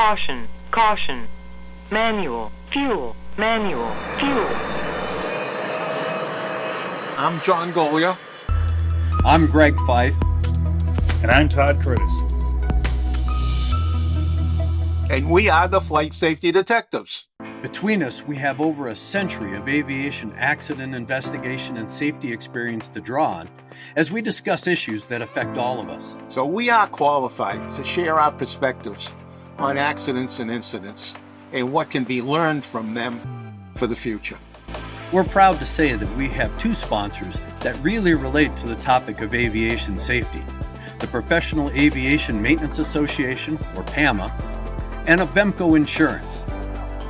Caution, caution. Manual, fuel, manual, fuel. I'm John Goglia. I'm Greg Feith. And I'm Todd Curtis. And we are the Flight Safety Detectives. Between us, we have over a century of aviation accident investigation and safety experience to draw on as we discuss issues that affect all of us. So we are qualified to share our perspectives on accidents and incidents and what can be learned from them for the future. We're proud to say that we have two sponsors that really relate to the topic of aviation safety: the Professional Aviation Maintenance Association, or PAMA, and Avemco Insurance.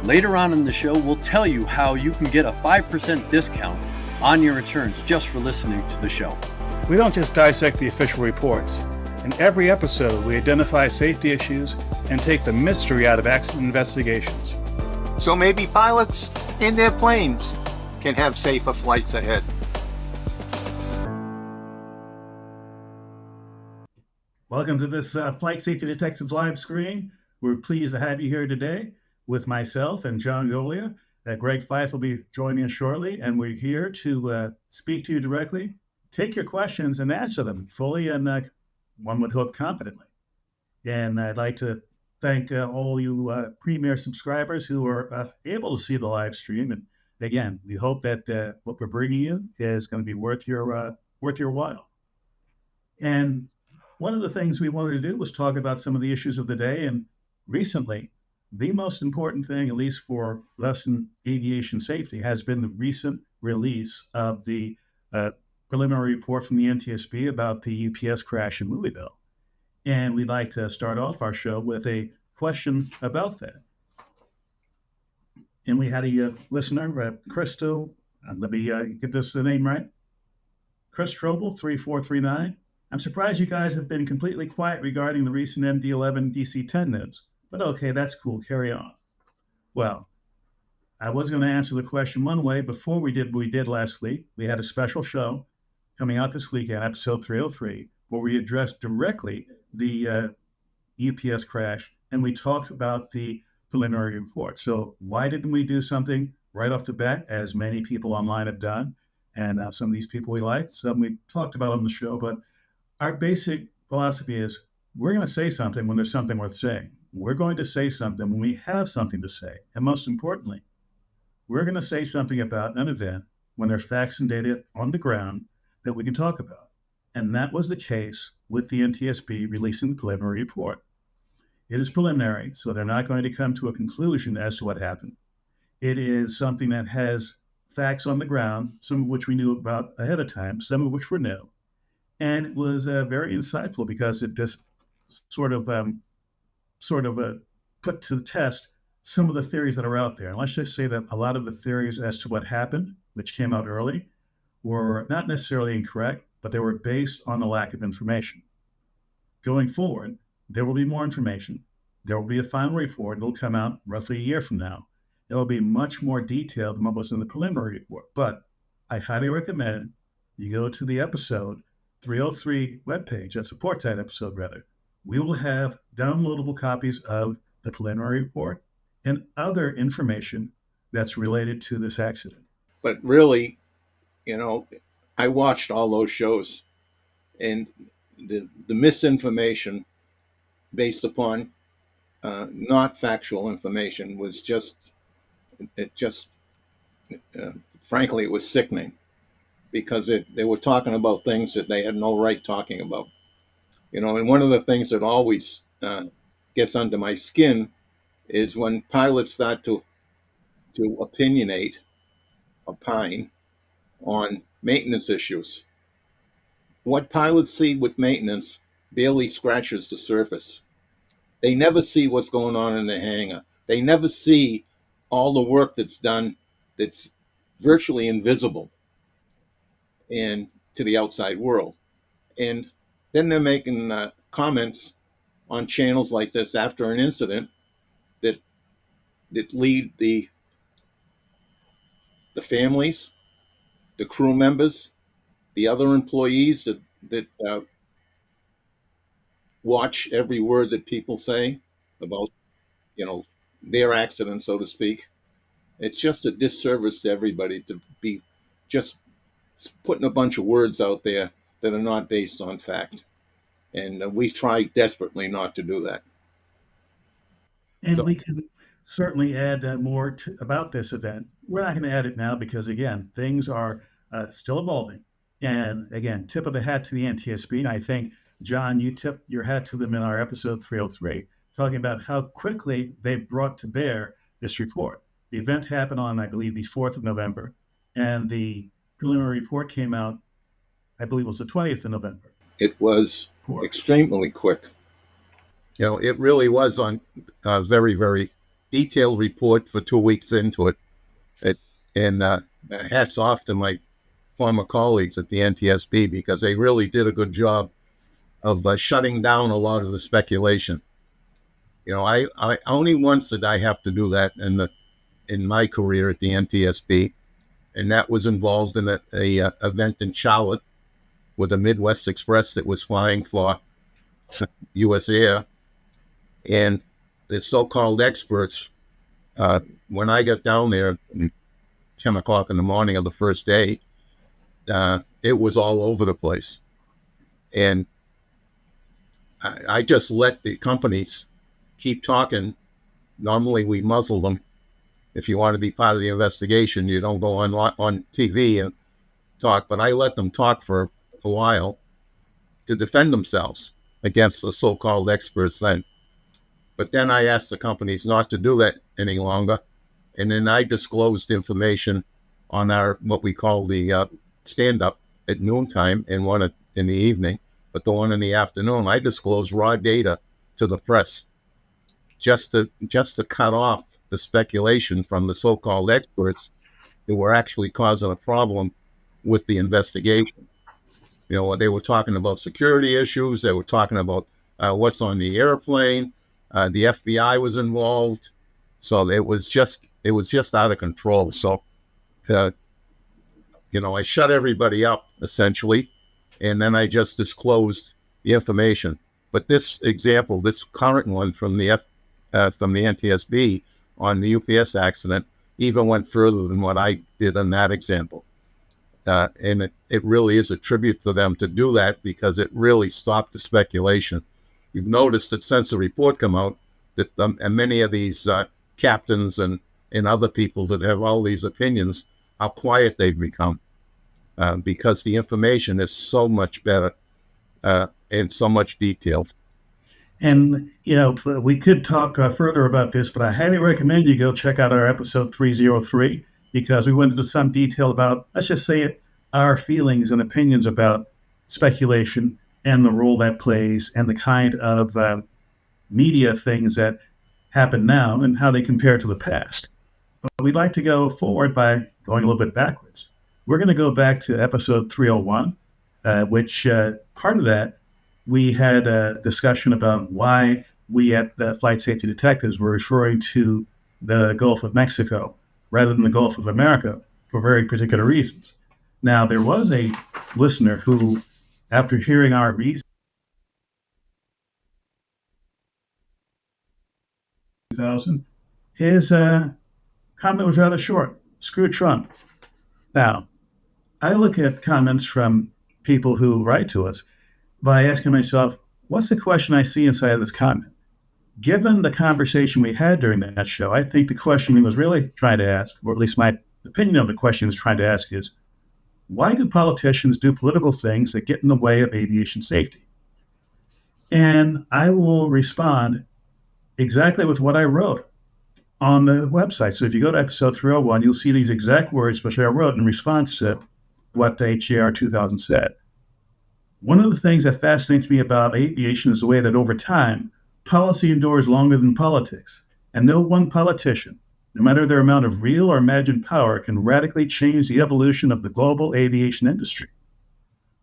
Later on in the show, we'll tell you how you can get a 5% discount on your insurance just for listening to the show. We don't just dissect the official reports. In every episode, we identify safety issues and take the mystery out of accident investigations. So maybe pilots and their planes can have safer flights ahead. Welcome to this Flight Safety Detectives live screen. We're pleased to have you here today with myself and John Goglia. Greg Feith will be joining us shortly, and we're here to speak to you directly, take your questions and answer them fully and one would hope competently. And I'd like to thank all you Premier subscribers who are able to see the live stream. And again, we hope that what we're bringing you is going to be worth your while. And one of the things we wanted to do was talk about some of the issues of the day. And recently, the most important thing, at least for us in aviation safety, has been the recent release of the preliminary report from the NTSB about the UPS crash in Louisville. And we'd like to start off our show with a question about that. And we had a listener, Crystal, let me get this name right. Chris Strobel, 3439. I'm surprised you guys have been completely quiet regarding the recent MD-11 DC-10 news. But okay, that's cool. Carry on. Well, I was going to answer the question one way before we did what we did last week. We had a special show coming out this weekend, episode 303, where we addressed directly the UPS crash, and we talked about the preliminary report. So why didn't we do something right off the bat, as many people online have done? And some of these people we like, some we talked about on the show, but our basic philosophy is we're going to say something when there's something worth saying. We're going to say something when we have something to say. And most importantly, we're going to say something about an event when there's facts and data on the ground that we can talk about. And that was the case with the NTSB releasing the preliminary report. It is preliminary, so they're not going to come to a conclusion as to what happened. It is something that has facts on the ground, some of which we knew about ahead of time, some of which were new. And it was very insightful because it just sort of put to the test some of the theories that are out there. And let's just say that a lot of the theories as to what happened, which came out early, were not necessarily incorrect, but they were based on the lack of information. Going forward, there will be more information. There will be a final report. It'll come out roughly a year from now. It will be much more detailed than what was in the preliminary report. But I highly recommend you go to the episode 303 webpage, that supports that episode rather. We will have downloadable copies of the preliminary report and other information that's related to this accident. But really, I watched all those shows, and the misinformation based upon not factual information was frankly, it was sickening, because they were talking about things that they had no right talking about. And one of the things that always gets under my skin is when pilots start to opine on maintenance issues. What pilots see with maintenance barely scratches the surface. They never see what's going on in the hangar. They never see all the work that's done that's virtually invisible and to the outside world. And then they're making comments on channels like this after an incident that lead the families, the crew members, the other employees that watch every word that people say about their accident, so to speak. It's just a disservice to everybody to be just putting a bunch of words out there that are not based on fact. And we try desperately not to do that. And So, we can certainly add more about this event. We're not going to add it now because, again, things are still evolving. And again, tip of the hat to the NTSB. And I think, John, you tipped your hat to them in our episode 303, talking about how quickly they brought to bear this report. The event happened on, I believe, the 4th of November, and the preliminary report came out, I believe it was the 20th of November. it was extremely quick. It really was on a very, very detailed report for 2 weeks into it. And hats off to my former colleagues at the NTSB, because they really did a good job of shutting down a lot of the speculation. I only once did I have to do that in my career at the NTSB, and that was involved in a event in Charlotte with a Midwest Express that was flying for U.S. Air. And the so-called experts, when I got down there at 10 o'clock in the morning of the first day, it was all over the place. And I just let the companies keep talking. Normally we muzzle them. If you want to be part of the investigation, you don't go on TV and talk, but I let them talk for a while to defend themselves against the so-called experts then. But then I asked the companies not to do that any longer. And then I disclosed information on our, what we call the stand-up at noontime and one in the evening. But the one in the afternoon, I disclosed raw data to the press just to cut off the speculation from the so-called experts who were actually causing a problem with the investigation. They were talking about security issues. They were talking about what's on the airplane. The FBI was involved. So it was just out of control. So, I shut everybody up essentially, and then I just disclosed the information. But this example, this current one from the NTSB on the UPS accident, even went further than what I did in that example. And it really is a tribute to them to do that, because it really stopped the speculation. You've noticed that since the report came out, that and many of these captains and other people that have all these opinions, how quiet they've become, because the information is so much better and so much detailed. And, we could talk further about this, but I highly recommend you go check out our episode 303, because we went into some detail about, let's just say it, our feelings and opinions about speculation and the role that plays and the kind of media things that happen now and how they compare to the past. But we'd like to go forward by going a little bit backwards. We're going to go back to episode 301, which part of that, we had a discussion about why we at Flight Safety Detectives were referring to the Gulf of Mexico rather than the Gulf of America for very particular reasons. Now, there was a listener who, after hearing our reasons, his comment was rather short. Screw Trump. Now, I look at comments from people who write to us by asking myself, what's the question I see inside of this comment? Given the conversation we had during that show, I think the question he was really trying to ask, or at least my opinion of the question he was trying to ask, is, why do politicians do political things that get in the way of aviation safety? And I will respond exactly with what I wrote on the website. So if you go to episode 301, you'll see these exact words which I wrote in response to what HAR 2000 said. One of the things that fascinates me about aviation is the way that over time, policy endures longer than politics, and no one politician, no matter their amount of real or imagined power, can radically change the evolution of the global aviation industry.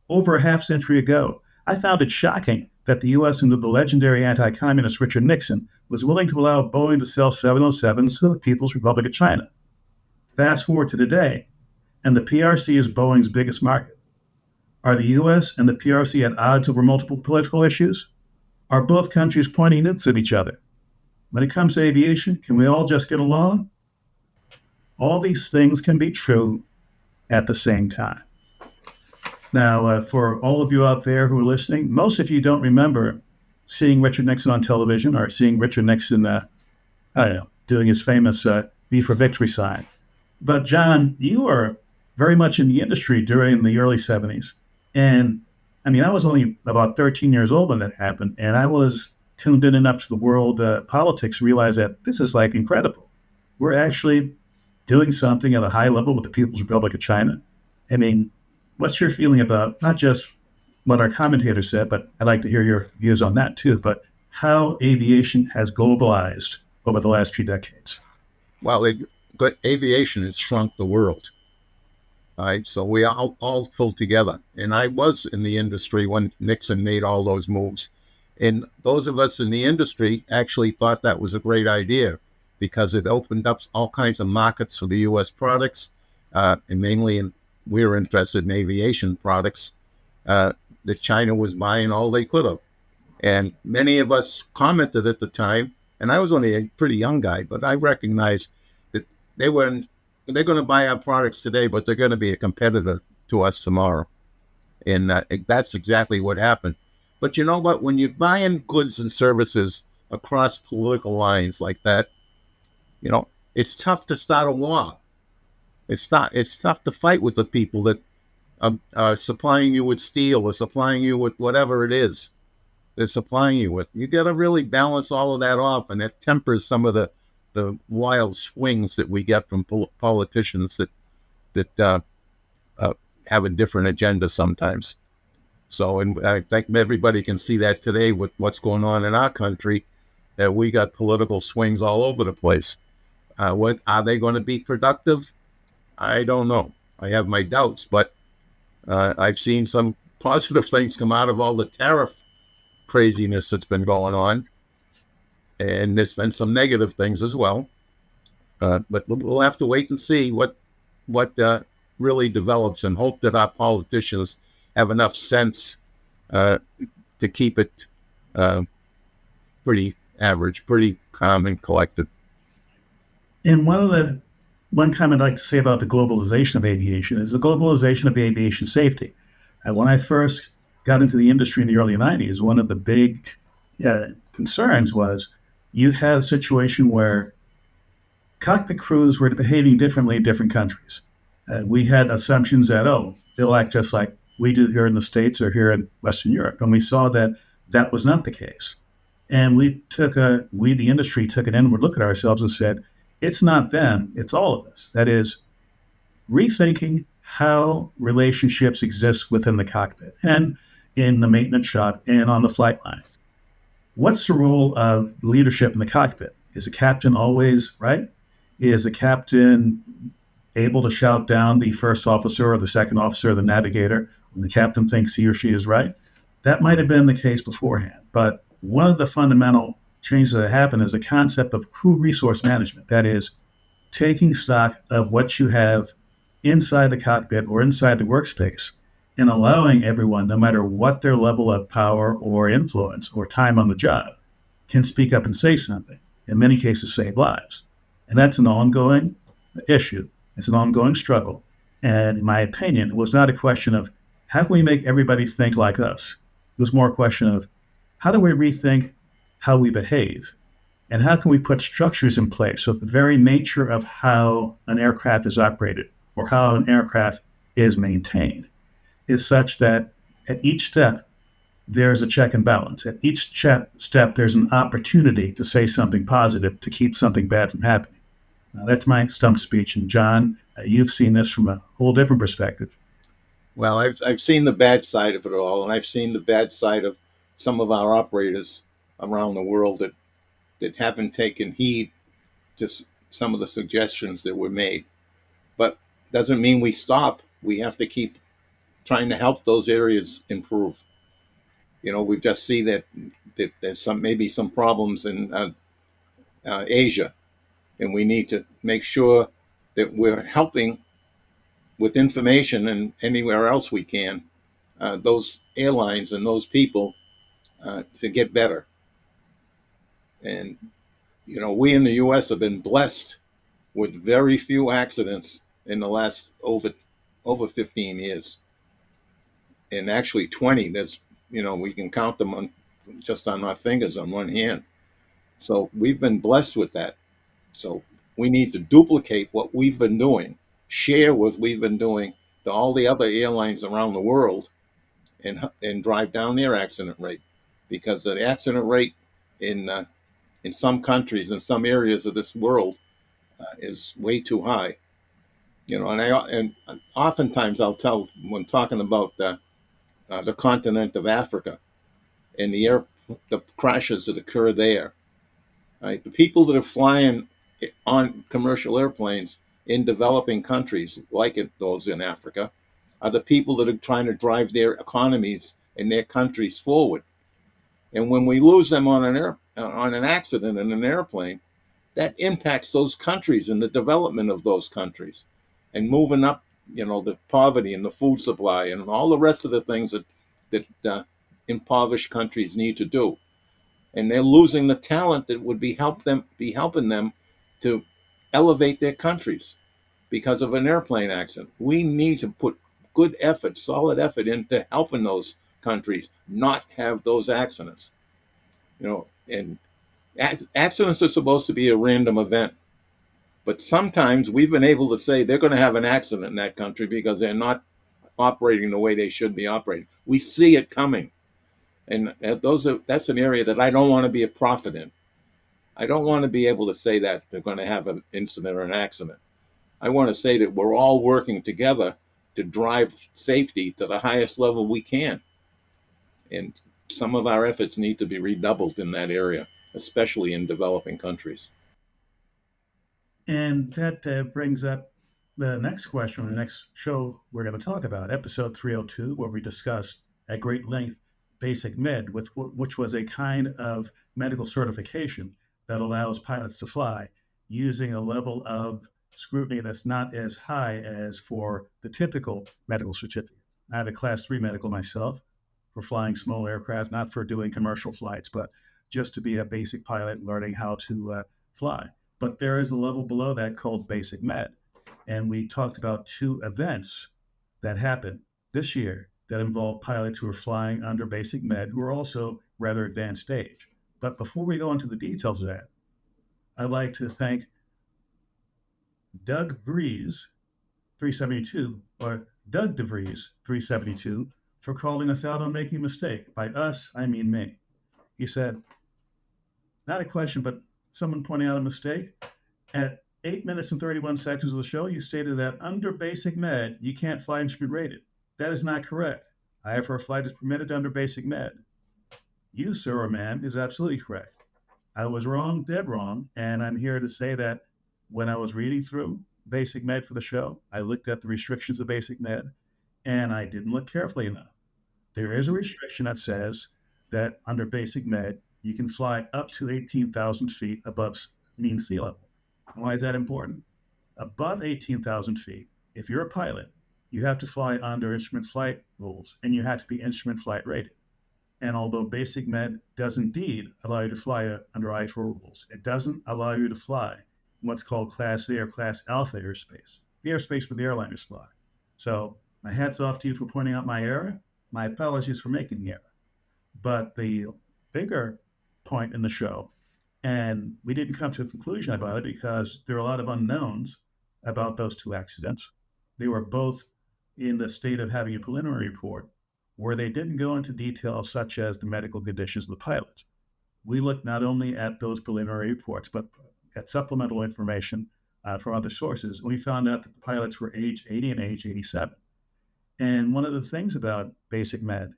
Over a half century ago, I found it shocking that the U.S. under the legendary anti-communist Richard Nixon was willing to allow Boeing to sell 707s to the People's Republic of China. Fast forward to today, and the PRC is Boeing's biggest market. Are the U.S. and the PRC at odds over multiple political issues? Are both countries pointing nukes at each other? when it comes to aviation, can we all just get along? All these things can be true at the same time. Now, for all of you out there who are listening, most of you don't remember seeing Richard Nixon on television or seeing Richard Nixon, I don't know, doing his famous V for Victory sign. But John, you were very much in the industry during the early 70s. And I mean, I was only about 13 years old when that happened. And I was tuned in enough to the world politics to realize that this is like incredible. We're actually doing something at a high level with the People's Republic of China. I mean, what's your feeling about not just what our commentator said, but I'd like to hear your views on that too, but how aviation has globalized over the last few decades? Well, aviation has shrunk the world. All right, so we all pulled together. And I was in the industry when Nixon made all those moves. And those of us in the industry actually thought that was a great idea because it opened up all kinds of markets for the U.S. products, and mainly we were interested in aviation products that China was buying all they could have. And many of us commented at the time, and I was only a pretty young guy, but I recognized that they're going to buy our products today, but they're going to be a competitor to us tomorrow. And that's exactly what happened. But you know what? When you're buying goods and services across political lines like that, you know, it's tough to start a war. It's tough to fight with the people that are supplying you with steel or supplying you with whatever it is they're supplying you with. You got to really balance all of that off, and that tempers some of the wild swings that we get from politicians that have a different agenda sometimes. So, and I think everybody can see that today with what's going on in our country, that we got political swings all over the place. What are they going to be productive? I don't know. I have my doubts, but I've seen some positive things come out of all the tariff craziness that's been going on, and there's been some negative things as well. But we'll have to wait and see what really develops, and hope that our politicians have enough sense to keep it pretty average, pretty calm and collected. And one comment I'd like to say about the globalization of aviation is the globalization of aviation safety. When I first got into the industry in the early 90s, one of the big concerns was you had a situation where cockpit crews were behaving differently in different countries. We had assumptions that, they'll act just like we do here in the States or here in Western Europe. And we saw that that was not the case. And we, the industry, took an inward look at ourselves and said, it's not them, it's all of us. That is, rethinking how relationships exist within the cockpit and in the maintenance shop and on the flight line. What's the role of leadership in the cockpit? Is the captain always right? Is the captain able to shout down the first officer or the second officer or the navigator when the captain thinks he or she is right? That might have been the case beforehand, but one of the fundamental changes that happen is the concept of crew resource management. That is, taking stock of what you have inside the cockpit or inside the workspace and allowing everyone, no matter what their level of power or influence or time on the job, can speak up and say something, in many cases save lives. And that's an ongoing issue. It's an ongoing struggle. And in my opinion, it was not a question of how can we make everybody think like us? It was more a question of how do we rethink how we behave? And how can we put structures in place so the very nature of how an aircraft is operated or how an aircraft is maintained is such that at each step, there's a check and balance. At each step, there's an opportunity to say something positive to keep something bad from happening. Now, that's my stump speech. And John, you've seen this from a whole different perspective. Well, I've seen the bad side of it all, and I've seen the bad side of some of our operators around the world that haven't taken heed to some of the suggestions that were made. But doesn't mean we stop. We have to keep trying to help those areas improve. You know, we just see that there's maybe some problems in Asia, and we need to make sure that we're helping with information and anywhere else we can those airlines and those people to get better. And We in the U.S. have been blessed with very few accidents in the last over 15 years, and actually 20. We can count them on just on our fingers on one hand. So we've been blessed with that. So we need to duplicate what we've been doing, share what we've been doing to all the other airlines around the world, and drive down their accident rate, because the accident rate in some countries, in some areas of this world, is way too high. And oftentimes I'll tell when talking about the continent of Africa and the crashes that occur there. Right, the people that are flying on commercial airplanes in developing countries like those in Africa are the people that are trying to drive their economies and their countries forward. And when we lose them on an accident in an airplane, that impacts those countries and the development of those countries, and moving up, the poverty and the food supply and all the rest of the things that impoverished countries need to do. And they're losing the talent that would be helping them to elevate their countries because of an airplane accident. We need to put good effort, solid effort into helping those countries not have those accidents. And accidents are supposed to be a random event, but sometimes we've been able to say they're going to have an accident in that country because they're not operating the way they should be operating. We see it coming. And that's an area that I don't want to be a prophet in. I don't want to be able to say that they're going to have an incident or an accident. I want to say that we're all working together to drive safety to the highest level we can. And some of our efforts need to be redoubled in that area, especially in developing countries. And that brings up the next question, the next show we're going to talk about, episode 302, where we discuss at great length BasicMed, which was a kind of medical certification that allows pilots to fly using a level of scrutiny that's not as high as for the typical medical certificate. I have a class 3 medical myself for flying small aircraft, not for doing commercial flights, but just to be a basic pilot learning how to fly. But there is a level below that called BasicMed. And we talked about 2 events that happened this year that involve pilots who are flying under BasicMed who are also rather advanced age. But before we go into the details of that, I'd like to thank Doug Vries, 372, or Doug DeVries, 372, for calling us out on making a mistake. By us, I mean me. He said, not a question, but someone pointing out a mistake. At 8 minutes and 31 seconds of the show, you stated that under BasicMed, you can't fly instrument rated. That is not correct. IFR flight is permitted under BasicMed. You, sir or ma'am, is absolutely correct. I was wrong, dead wrong, and I'm here to say that when I was reading through BasicMed for the show, I looked at the restrictions of BasicMed, and I didn't look carefully enough. There is a restriction that says that under BasicMed, you can fly up to 18,000 feet above mean sea level. Why is that important? Above 18,000 feet, if you're a pilot, you have to fly under instrument flight rules, and you have to be instrument flight rated. And although BasicMed does indeed allow you to fly under IFR rules, it doesn't allow you to fly in what's called Class A or Class Alpha airspace, the airspace where the airliners fly. So my hat's off to you for pointing out my error. My apologies for making the error. But the bigger point in the show, and we didn't come to a conclusion about it because there are a lot of unknowns about those 2 accidents. They were both in the state of having a preliminary report where they didn't go into detail such as the medical conditions of the pilots. We looked not only at those preliminary reports, but at supplemental information from other sources. We found out that the pilots were age 80 and age 87. And one of the things about BasicMed,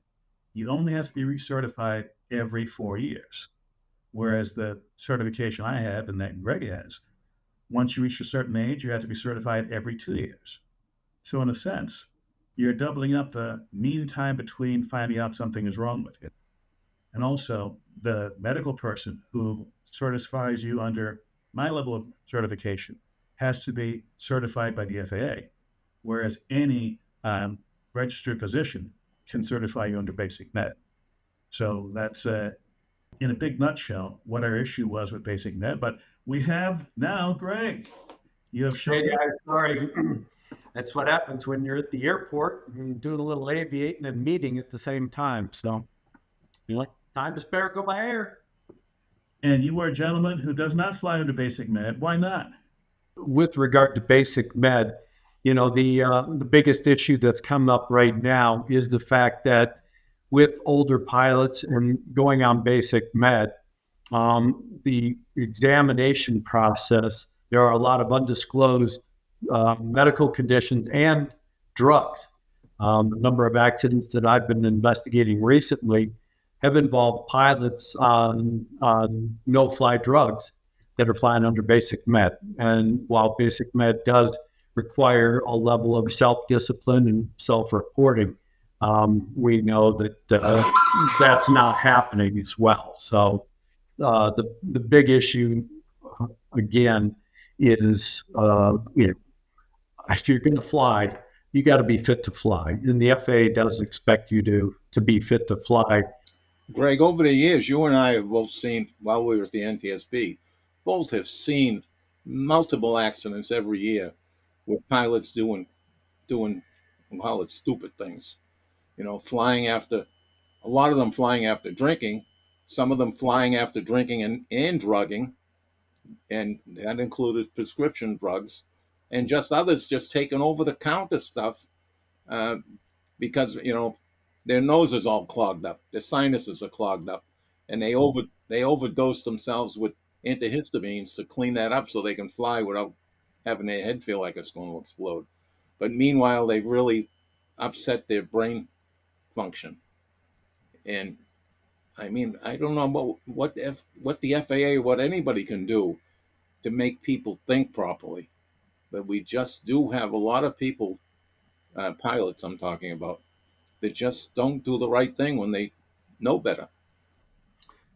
you only have to be recertified every 4 years. Whereas the certification I have and that Greg has, once you reach a certain age, you have to be certified every 2 years. So in a sense, you're doubling up the mean time between finding out something is wrong with you. And also, the medical person who certifies you under my level of certification has to be certified by the FAA, whereas any registered physician can certify you under BasicMed. So that's in a big nutshell what our issue was with Basic Med. But we have now Greg. You have shown Hey up. guys, sorry. That's what happens when you're at the airport and doing a little aviating and meeting at the same time. So, time to spare, go by air. And you are a gentleman who does not fly under Basic Med. Why not? With regard to Basic Med, the biggest issue that's come up right now is the fact that with older pilots and going on Basic Med, the examination process, there are a lot of undisclosed medical conditions and drugs. A number of accidents that I've been investigating recently have involved pilots on no-fly drugs that are flying under Basic Med. And while Basic Med does require a level of self-discipline and self-reporting, we know that that's not happening as well. So the big issue, again, is if you're going to fly, you got to be fit to fly. And the FAA does expect you to be fit to fly. Greg, over the years, you and I have both seen, while we were at the NTSB, both have seen multiple accidents every year with pilots doing, we'll call it stupid things. Flying after, a lot of them flying after drinking, some of them flying after drinking and drugging, and that included prescription drugs, and just others just taking over-the-counter stuff because, their nose is all clogged up, their sinuses are clogged up, and they overdose themselves with antihistamines to clean that up so they can fly without having their head feel like it's going to explode. But meanwhile, they've really upset their brain function. And I mean, I don't know what the FAA, what anybody can do to make people think properly. But we just do have a lot of people, pilots I'm talking about, that just don't do the right thing when they know better.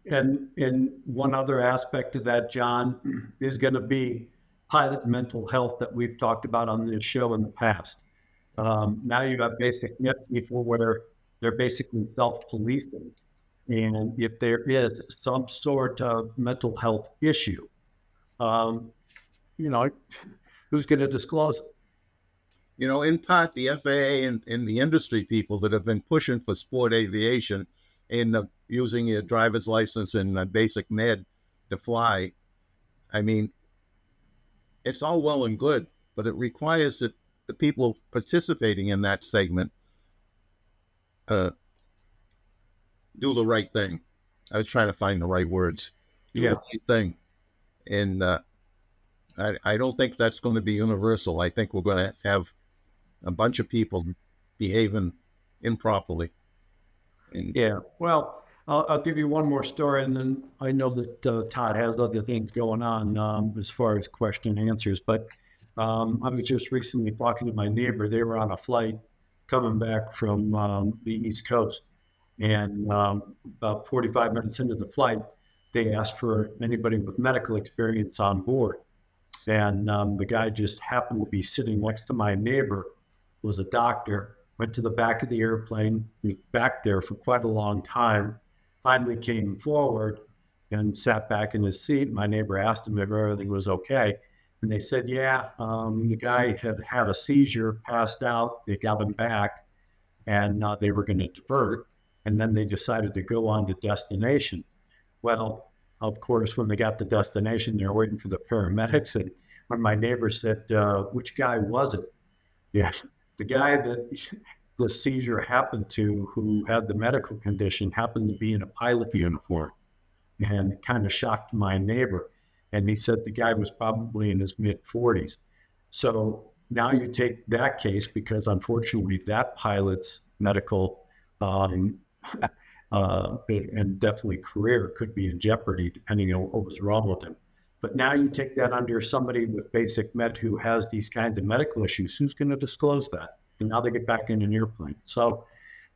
And one other aspect of that, John, is going to be pilot mental health that we've talked about on this show in the past. Now you got basic people where they're basically self-policing. And if there is some sort of mental health issue, who's going to disclose it? In part, the FAA and the industry people that have been pushing for sport aviation and using your driver's license and Basic Med to fly, I mean, it's all well and good, but it requires that the people participating in that segment do the right thing. I was trying to find the right words. Do the right thing. And I don't think that's going to be universal. I think we're going to have a bunch of people behaving improperly. Well, I'll give you one more story, and then I know that Todd has other things going on as far as question and answers. But I was just recently talking to my neighbor. They were on a flight coming back from the East Coast, and about 45 minutes into the flight, they asked for anybody with medical experience on board. And the guy just happened to be sitting next to my neighbor, who was a doctor, went to the back of the airplane, was back there for quite a long time, finally came forward and sat back in his seat. My neighbor asked him if everything was okay. And they said, the guy had a seizure, passed out, they got him back, and they were going to divert. And then they decided to go on to destination. Well, of course, when they got to destination, they were waiting for the paramedics. And when my neighbor said, which guy was it? Yes, the guy that the seizure happened to, who had the medical condition, happened to be in a pilot uniform, and it kind of shocked my neighbor. And he said the guy was probably in his mid-40s. So now you take that case, because unfortunately that pilot's medical and definitely career could be in jeopardy depending on what was wrong with him. But now you take that under somebody with Basic Med who has these kinds of medical issues. Who's going to disclose that? And now they get back in an airplane. So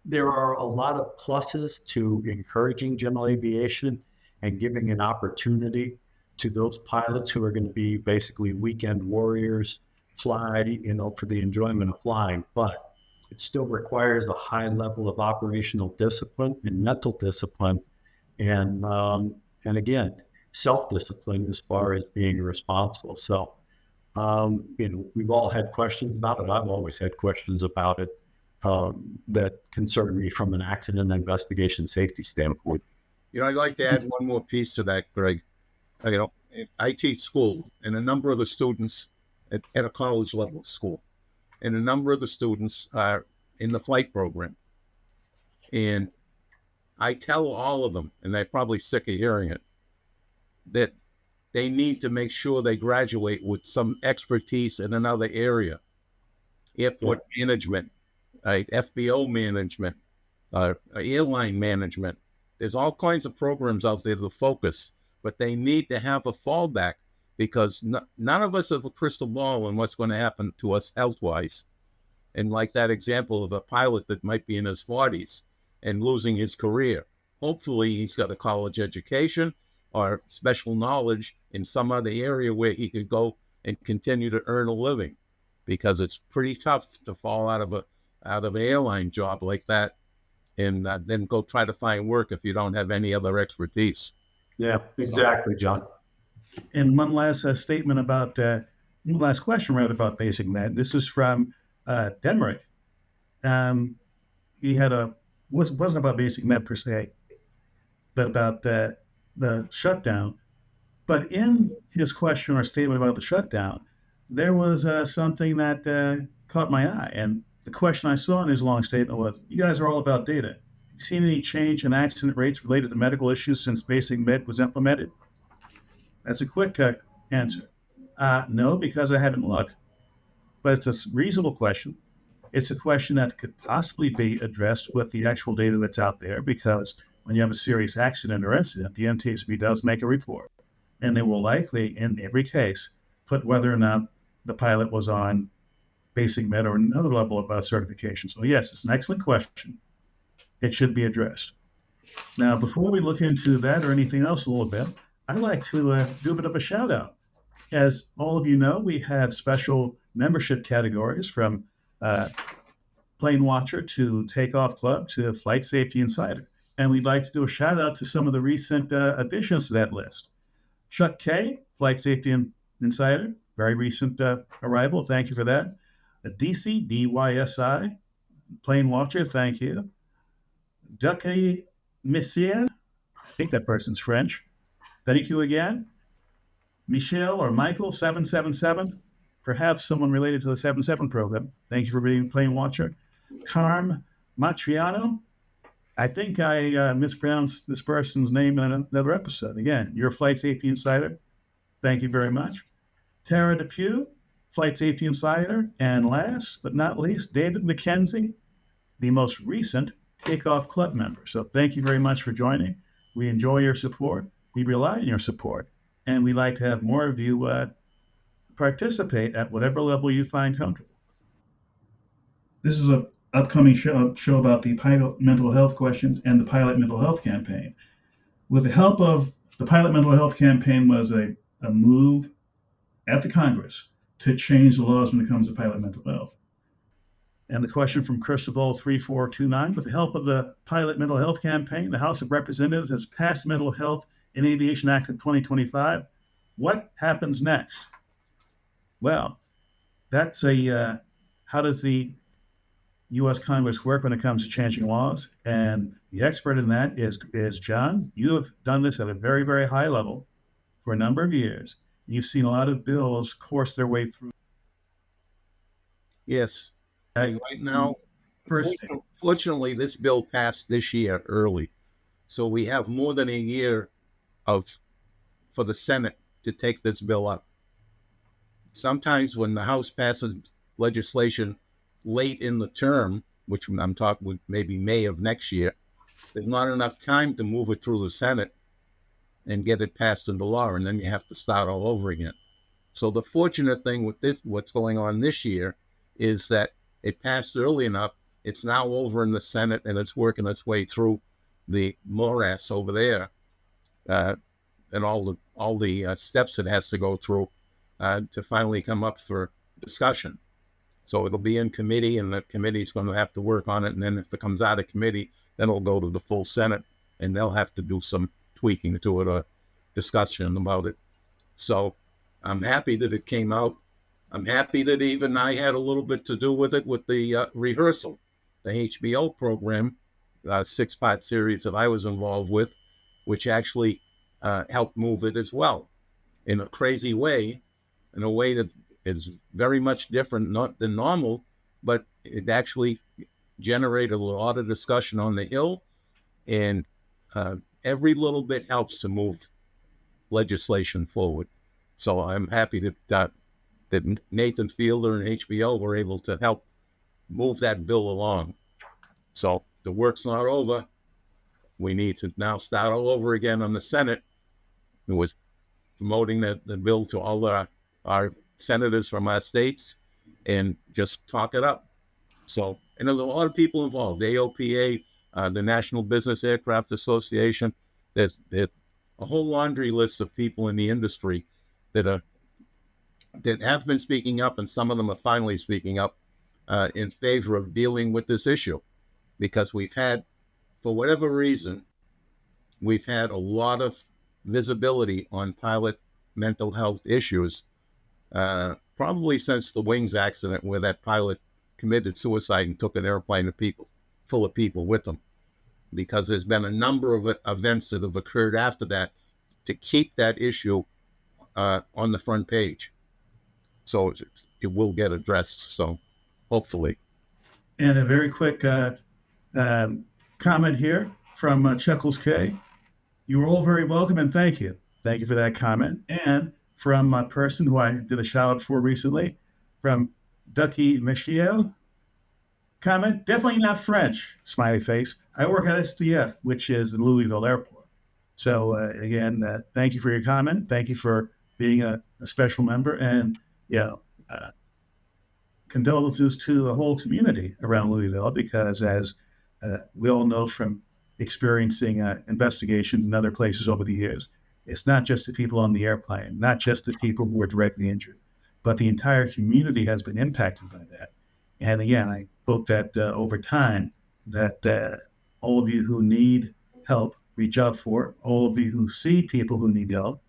there are a lot of pluses to encouraging general aviation and giving an opportunity to those pilots who are going to be basically weekend warriors, fly, for the enjoyment of flying. But it still requires a high level of operational discipline and mental discipline And again, self-discipline as far as being responsible. So, we've all had questions about it. I've always had questions about it that concern me from an accident investigation safety standpoint. I'd like to add one more piece to that, Greg. I teach school, and a number of the students at a college level school, and a number of the students are in the flight program. And I tell all of them, and they're probably sick of hearing it, that they need to make sure they graduate with some expertise in another area. Airport management, FBO management, airline management. There's all kinds of programs out there to focus, but they need to have a fallback, because none of us have a crystal ball on what's going to happen to us health-wise. And like that example of a pilot that might be in his 40s and losing his career. Hopefully he's got a college education or special knowledge in some other area where he could go and continue to earn a living, because it's pretty tough to fall out of an airline job like that and then go try to find work if you don't have any other expertise. Yeah, exactly, John. And one last statement about, one last question rather about BasicMed. This is from Denmark. He had wasn't about BasicMed per se, but about the shutdown. But in his question or statement about the shutdown, there was something that caught my eye. And the question I saw in his long statement was, you guys are all about data. Have you seen any change in accident rates related to medical issues since BasicMed was implemented? That's a quick answer. No, because I haven't looked. But it's a reasonable question. It's a question that could possibly be addressed with the actual data that's out there, because when you have a serious accident or incident, the NTSB does make a report. And they will likely, in every case, put whether or not the pilot was on BasicMed or another level of certification. So yes, it's an excellent question. It should be addressed. Now, before we look into that or anything else a little bit, I'd like to do a bit of a shout out. As all of you know, we have special membership categories from Plane Watcher to Takeoff Club to Flight Safety Insider. And we'd like to do a shout out to some of the recent additions to that list. Chuck K, Flight Safety Insider, very recent arrival. Thank you for that. DC, DYSI, Plane Watcher, thank you. Ducky Messier, I think that person's French. Thank you again. Michelle or Michael, 777, perhaps someone related to the 77 program. Thank you for being Plane Watcher. Carm Matriano, I think I mispronounced this person's name in another episode. Again, you're a Flight Safety Insider. Thank you very much. Tara Depew, Flight Safety Insider. And last but not least, David McKenzie, the most recent Takeoff Club member. So thank you very much for joining. We enjoy your support. We rely on your support. And we'd like to have more of you participate at whatever level you find comfortable. This is an upcoming show about the pilot mental health questions and the pilot mental health campaign. With the help of the pilot mental health campaign was a move at the Congress to change the laws when it comes to pilot mental health. And the question from Christabel 3429, with the help of the pilot mental health campaign, the House of Representatives has passed the Mental Health in Aviation Act of 2025. What happens next? Well, that's how does the U.S. Congress work when it comes to changing laws? And the expert in that is John. You have done this at a very, very high level for a number of years. You've seen a lot of bills course their way through. Yes. Right now, fortunately, this bill passed this year early. So we have more than a year for the Senate to take this bill up. Sometimes when the House passes legislation late in the term, which I'm talking with maybe May of next year, there's not enough time to move it through the Senate and get it passed into law, and then you have to start all over again. So the fortunate thing with this, what's going on this year, is that it passed early enough. It's now over in the Senate, and it's working its way through the morass over there, and all the steps it has to go through to finally come up for discussion. So it'll be in committee, and the committee's going to have to work on it. And then if it comes out of committee, then it'll go to the full Senate and they'll have to do some tweaking to it or discussion about it. So I'm happy that it came out. I'm happy that even I had a little bit to do with it with the rehearsal, the HBO program, 6-part series that I was involved with, which actually helped move it as well in a crazy way, in a way that is very much different not than normal, but it actually generated a lot of discussion on the Hill, and every little bit helps to move legislation forward. So I'm happy that Nathan Fielder and HBO were able to help move that bill along. So the work's not over. We need to now start all over again on the Senate with promoting the bill to all our senators from our states and just talk it up. So, and there's a lot of people involved, AOPA, the National Business Aircraft Association. There's a whole laundry list of people in the industry that have been speaking up, and some of them are finally speaking up in favor of dealing with this issue, because we've had, for whatever reason, we've had a lot of visibility on pilot mental health issues, probably since the Wings accident, where that pilot committed suicide and took an airplane full of people with them, because there's been a number of events that have occurred after that to keep that issue on the front page. So it will get addressed, so hopefully. And a very quick comment here from Chuckles K. You were all very welcome, and thank you. Thank you for that comment. And from a person who I did a shout out for recently, from Ducky Michiel, comment, definitely not French, smiley face. I work at SDF, which is the Louisville airport. So again, thank you for your comment. Thank you for being a special member, and condolences to the whole community around Louisville, because as we all know from experiencing investigations in other places over the years, it's not just the people on the airplane, not just the people who were directly injured, but the entire community has been impacted by that. And again, I hope that over time, that all of you who need help, reach out for it. All of you who see people who need help,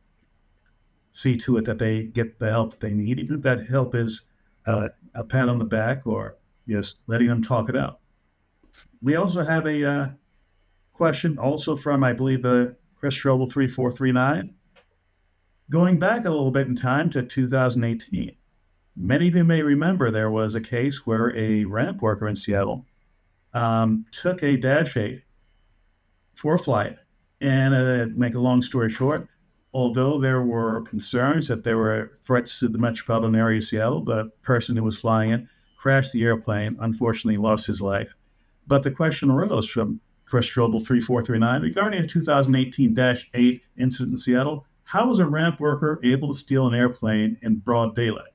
see to it that they get the help that they need, even if that help is a pat on the back or just letting them talk it out. We also have a question also from, I believe, Chris Strobel 3439. Going back a little bit in time to 2018, many of you may remember there was a case where a ramp worker in Seattle took a Dash 8 for a flight. And make a long story short, although there were concerns that there were threats to the metropolitan area of Seattle, the person who was flying it crashed the airplane, unfortunately lost his life. But the question arose from Chris Strobel 3439 regarding a 2018 Dash 8 incident in Seattle. How was a ramp worker able to steal an airplane in broad daylight?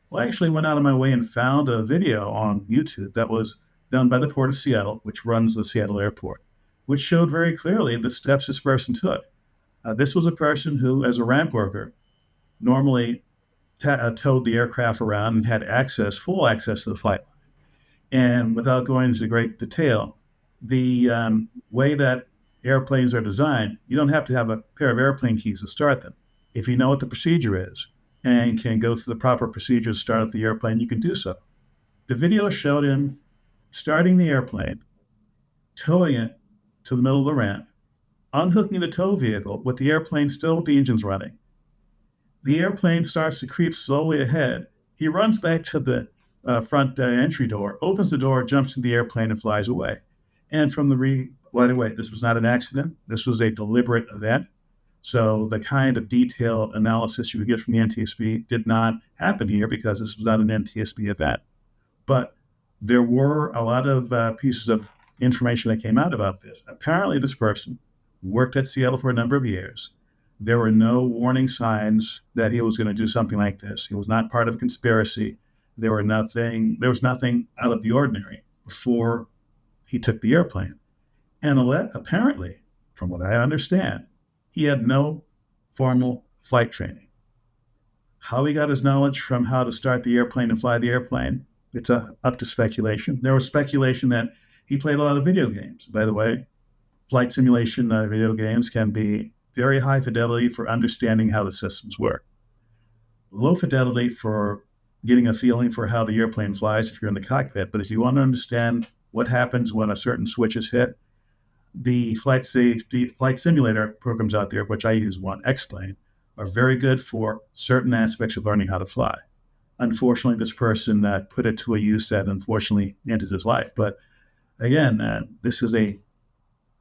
Well, I actually went out of my way and found a video on YouTube that was done by the Port of Seattle, which runs the Seattle airport, which showed very clearly the steps this person took. This was a person who, as a ramp worker, normally towed the aircraft around and had full access to the flight line. And without going into great detail, the way that airplanes are designed, you don't have to have a pair of airplane keys to start them. If you know what the procedure is and can go through the proper procedure to start up the airplane, you can do so. The video showed him starting the airplane, towing it to the middle of the ramp, unhooking the tow vehicle with the airplane still with the engines running. The airplane starts to creep slowly ahead. He runs back to the front entry door, opens the door, jumps in the airplane, and flies away. And from by the way, this was not an accident. This was a deliberate event. So the kind of detailed analysis you would get from the NTSB did not happen here, because this was not an NTSB event. But there were a lot of pieces of information that came out about this. Apparently, this person worked at Seattle for a number of years. There were no warning signs that he was going to do something like this. He was not part of a conspiracy. There was nothing out of the ordinary before he took the airplane. And apparently, from what I understand, he had no formal flight training. How he got his knowledge from how to start the airplane and fly the airplane, it's up to speculation. There was speculation that he played a lot of video games. By the way, flight simulation video games can be very high fidelity for understanding how the systems work, low fidelity for getting a feeling for how the airplane flies if you're in the cockpit. But if you want to understand what happens when a certain switch is hit, the flight simulator programs out there, of which I use one, X-Plane, are very good for certain aspects of learning how to fly. Unfortunately, this person put it to a use that unfortunately ended his life. But again, this is a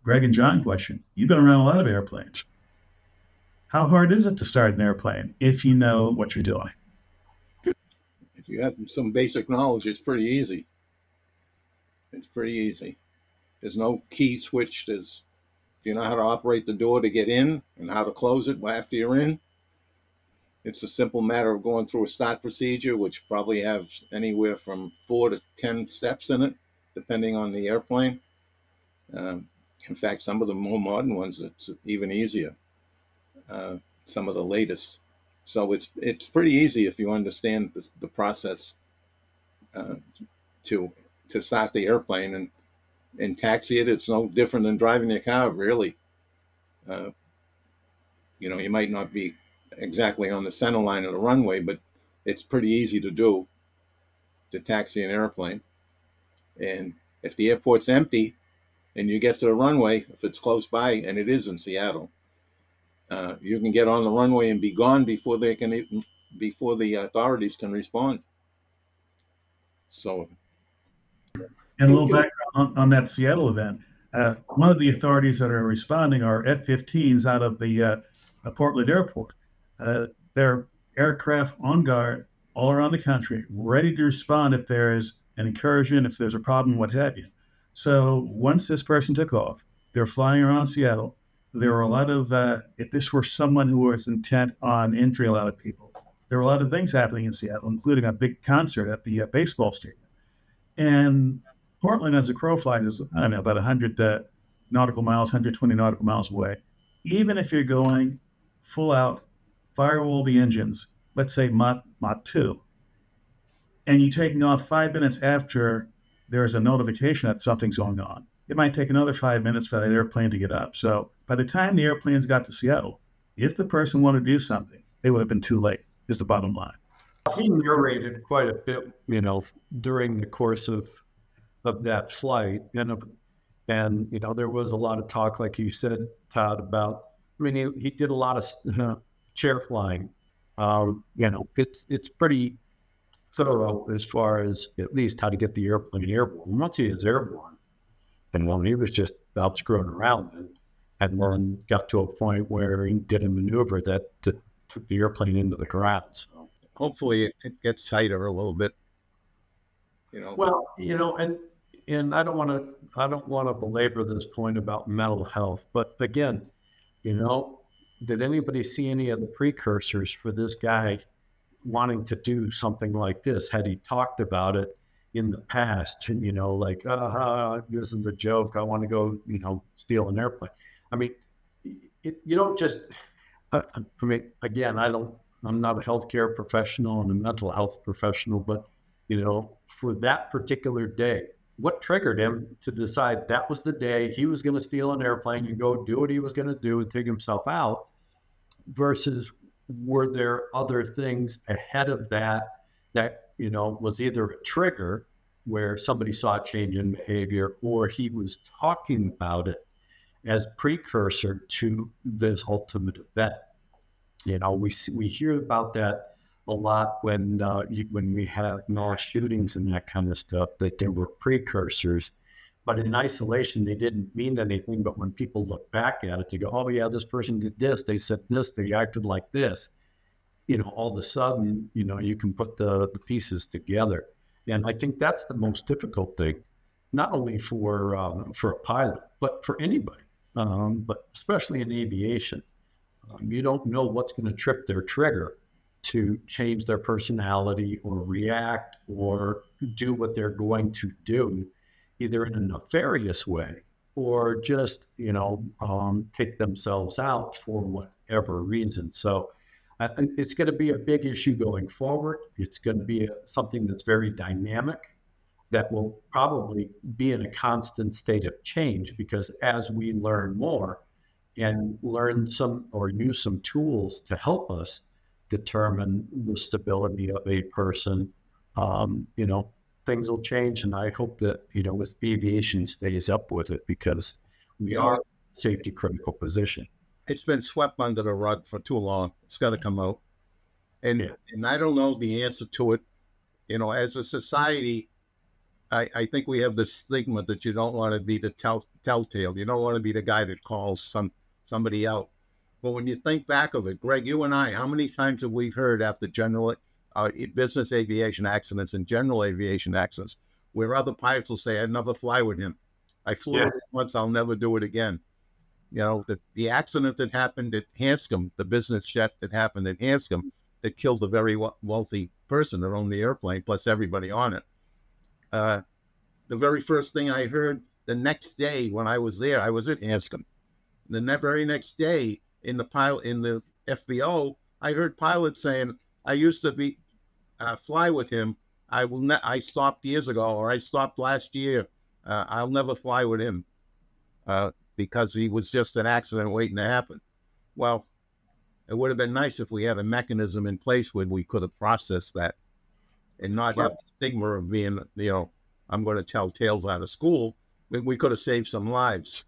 Greg and John question. You've been around a lot of airplanes. How hard is it to start an airplane if you know what you're doing? If you have some basic knowledge, it's pretty easy. It's pretty easy. There's no key switch. If you know how to operate the door to get in and how to close it after you're in, it's a simple matter of going through a start procedure, which probably have anywhere from 4 to 10 steps in it, depending on the airplane. In fact, some of the more modern ones, it's even easier. Some of the latest. So it's pretty easy if you understand the process to start the airplane and taxi it. It's no different than driving your car, really. You might not be exactly on the center line of the runway, but it's pretty easy to taxi an airplane. And if the airport's empty and you get to the runway, if it's close by, and it is in Seattle, you can get on the runway and be gone before the authorities can respond. So, And a little background on that Seattle event. One of the authorities that are responding are F-15s out of the Portland airport. They're aircraft on guard all around the country, ready to respond if there is an incursion, if there's a problem, what have you. So once this person took off, they're flying around Seattle. There were a lot of, if this were someone who was intent on injuring a lot of people, there were a lot of things happening in Seattle, including a big concert at the baseball stadium. And Portland, as a crow flies, is, I don't know, about 100 nautical miles, 120 nautical miles away. Even if you're going full out, firewall the engines, let's say Mach 2, and you're taking off 5 minutes after there's a notification that something's going on, it might take another 5 minutes for that airplane to get up. So by the time the airplanes got to Seattle, if the person wanted to do something, they would have been too late, is the bottom line. He narrated quite a bit, during the course of that flight. And there was a lot of talk, like you said, Todd, about, he did a lot of chair flying. It's pretty thorough as far as at least how to get the airplane airborne. Once he is airborne, and he was just out screwing around and then got to a point where he did a maneuver that took the airplane into the ground. So hopefully it gets tighter a little bit. Well, and I don't want to belabor this point about mental health, but again, did anybody see any of the precursors for this guy wanting to do something like this? Had he talked about it in the past, like, this is a joke, I want to go, steal an airplane. You don't just, again, I'm not a healthcare professional and a mental health professional, but, for that particular day, what triggered him to decide that was the day he was going to steal an airplane and go do what he was going to do and take himself out, versus were there other things ahead of that was either a trigger where somebody saw a change in behavior, or he was talking about it as precursor to this ultimate event. We hear about that a lot when we have mass shootings and that kind of stuff, that there were precursors, but in isolation they didn't mean anything. But when people look back at it, they go, oh yeah, this person did this, they said this, they acted like this. All of a sudden, you can put the pieces together. And I think that's the most difficult thing, not only for a pilot, but for anybody, but especially in aviation. You don't know what's going to trip their trigger to change their personality or react or do what they're going to do, either in a nefarious way or just, take themselves out for whatever reason. So I think it's going to be a big issue going forward. It's going to be something that's very dynamic. that will probably be in a constant state of change, because as we learn more and learn some or use some tools to help us determine the stability of a person, you know, things will change. And I hope that, you know, with aviation stays up with it, because we You know, are safety critical position. it's been swept under the rug for too long. It's got to come out. And Yeah. and I don't know the answer to it. You know, as a society, I think we have this stigma that you don't want to be the telltale. You don't want to be the guy that calls somebody out. But when you think back of it, Greg, you and I, how many times have we heard after general business aviation accidents and general aviation accidents where other pilots will say, "I'd never fly with him. I flew Yeah. with him once. I'll never do it again." You know, the accident that happened at Hanscom, the business jet that happened at Hanscom, that killed a very wealthy person that owned the airplane, plus everybody on it. The very first thing I heard the next day when I was there, I was at Hanscom. The very next day in the FBO, I heard pilots saying, "I used to be fly with him. I stopped years ago, or I stopped last year. I'll never fly with him because he was just an accident waiting to happen." Well, it would have been nice if we had a mechanism in place where we could have processed that and not have the stigma of being, you know, I'm going to tell tales out of school. We could have saved some lives.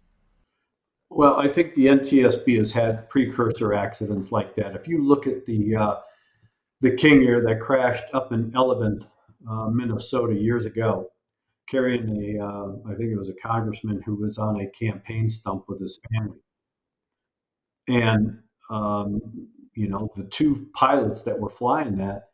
Well, I think the NTSB has had precursor accidents like that. If you look at the King Air that crashed up in Elevant, Minnesota years ago, carrying I think it was a congressman who was on a campaign stump with his family. And, um, you know, the two pilots that were flying that,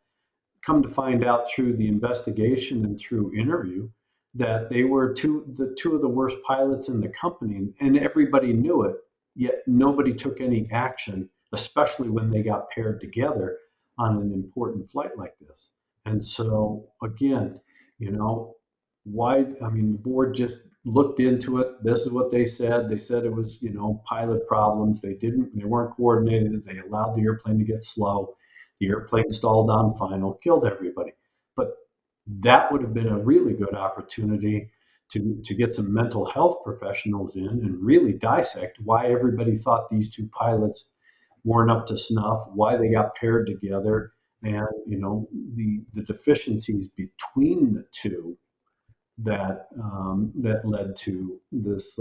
come to find out through the investigation and through interview, that they were two of the worst pilots in the company, and everybody knew it, yet nobody took any action, especially when they got paired together on an important flight like this. And so again, you know, why, I mean, the board just looked into it. This is what they said. They said it was, you know, pilot problems. They weren't coordinated. They allowed the airplane to get slow. The airplane stalled on final, killed everybody. But that would have been a really good opportunity to get some mental health professionals in and really dissect why everybody thought these two pilots weren't up to snuff, why they got paired together, and, you know, the deficiencies between the two that led to this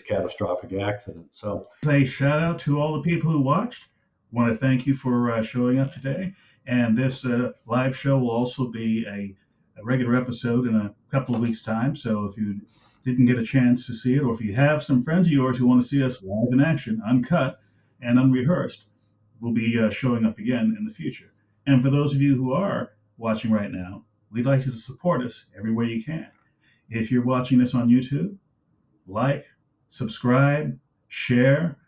catastrophic accident. So A shout out to all the people who watched. Want to thank you for showing up today. And this live show will also be a regular episode in a couple of weeks' time. So if you didn't get a chance to see it, or if you have some friends of yours who want to see us live in action, uncut and unrehearsed, we'll be showing up again in the future. And for those of you who are watching right now, we'd like you to support us every way you can. If you're watching this on YouTube, like, subscribe, share,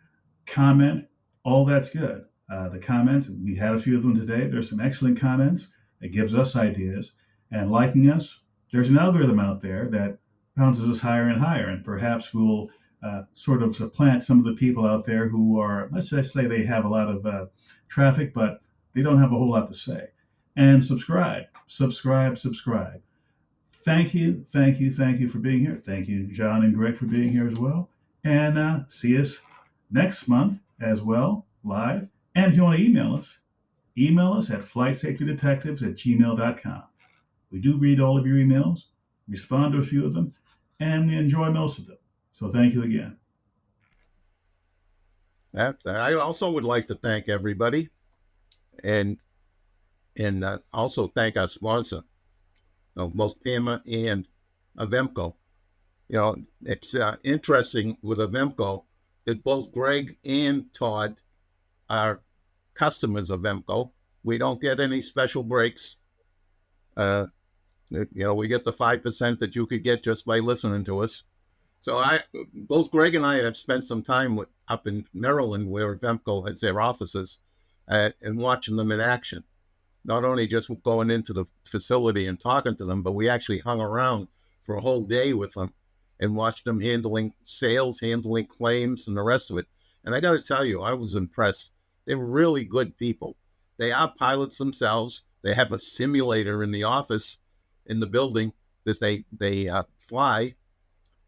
comment, all that's good. The comments, we had a few of them today. There's some excellent comments that gives us ideas. And liking us, there's an algorithm out there that bounces us higher and higher. And perhaps we'll sort of supplant some of the people out there who are, let's just say they have a lot of traffic, but they don't have a whole lot to say. And subscribe, subscribe, subscribe. Thank you, thank you, thank you for being here. Thank you, John and Greg, for being here as well. And see us next month as well, live. And if you want to email us at flightsafetydetectives@gmail.com. We do read all of your emails, respond to a few of them, and we enjoy most of them. So thank you again. I also would like to thank everybody, and also thank our sponsor, both PAMA and Avemco. You know, it's interesting with Avemco that both Greg and Todd are customers of Avemco. We don't get any special breaks. You know, we get the 5% that you could get just by listening to us. So both Greg and I have spent some time up in Maryland, where Avemco has their offices, and watching them in action. Not only just going into the facility and talking to them, but we actually hung around for a whole day with them and watched them handling sales, handling claims, and the rest of it. And I got to tell you, I was impressed. They're really good people. They are pilots themselves. They have a simulator in the office, in the building, that they fly,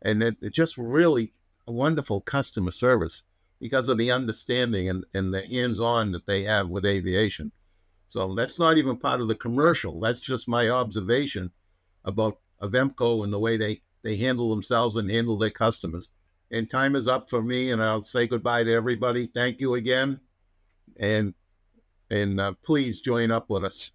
and it's just really a wonderful customer service because of the understanding and the hands-on that they have with aviation. So that's not even part of the commercial. That's just my observation about Avemco and the way they handle themselves and handle their customers. And time is up for me, and I'll say goodbye to everybody. Thank you again, and please join up with us.